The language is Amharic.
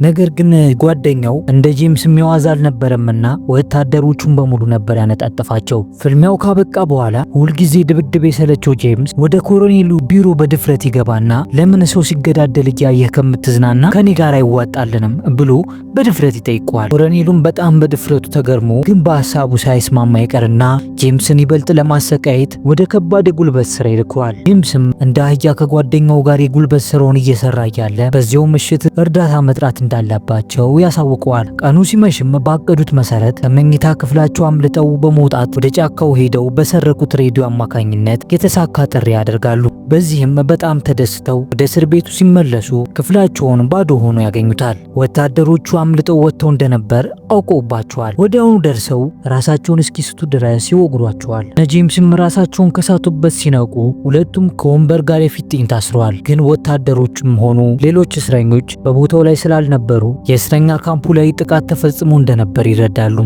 ነገር ግን ጓደኛው እንደ ጄምስ የሚዋዝ አልነበረምና ወታደሮቹን በሙሉ ነበር ያነጣጠፋቸው። ፍልሚያው ካበቃ በኋላ ሁልጊዜ ድብድብ የሰለቸው ጄምስ ወደ ኮሎኔሉ ቢሮ በድፍረት ይገባና ለምን ሰው ሲገዳደል እያየህ ከምትዝናና ከኔ ጋር አይዋጣልንም ብሎ በድፍረት ይጠይቀዋል። ኮሎኔሉም በጣም በድፍረቱ ተገርሞ ግን በሐሳቡ ሳይስማማ ይቀርና ጄምስን ይበልጥ ለማሰቃየት ወደ ከባድ የጉልበት ስራ ይልከዋል። ጄምስም እንደ አህያ ከጓደኛው ጋር የጉልበት ስራውን እየሰራ እያለ በዚያው ምሽት እርዳታ መጥራት እንዳለባቸው ያሳውቀዋል። ቀኑ ሲመሽም ባቀዱት መሰረት ከመኝታ ክፍላቸው አምልጠው በመውጣት ወደ ጫካው ሄደው በሰረቁት ሬዲዮ አማካኝነት የተሳካ ጥሪ ያደርጋሉ። በዚህም በጣም ተደስተው ወደ እስር ቤቱ ሲመለሱ ክፍላቸውን ባዶ ሆኖ ያገኙታል። ወታደሮቹ አምልጠው ወጥተው እንደነበር አውቀውባቸዋል። ወዲያውኑ ደርሰው ራሳቸውን እስኪስቱ ድረስ ይወግሯቸዋል። ጄምስም ራሳቸውን ከሳቱበት ሲነቁ ሁለቱም ከወንበር ጋር የፊጥኝ ታስረዋል። ግን ወታደሮችም ሆኑ ሌሎች እስረኞች በቦታው ላይ ስላልነበሩ የእስረኛ ካምፑ ላይ ጥቃት ተፈጽሞ እንደነበር ይረዳሉ።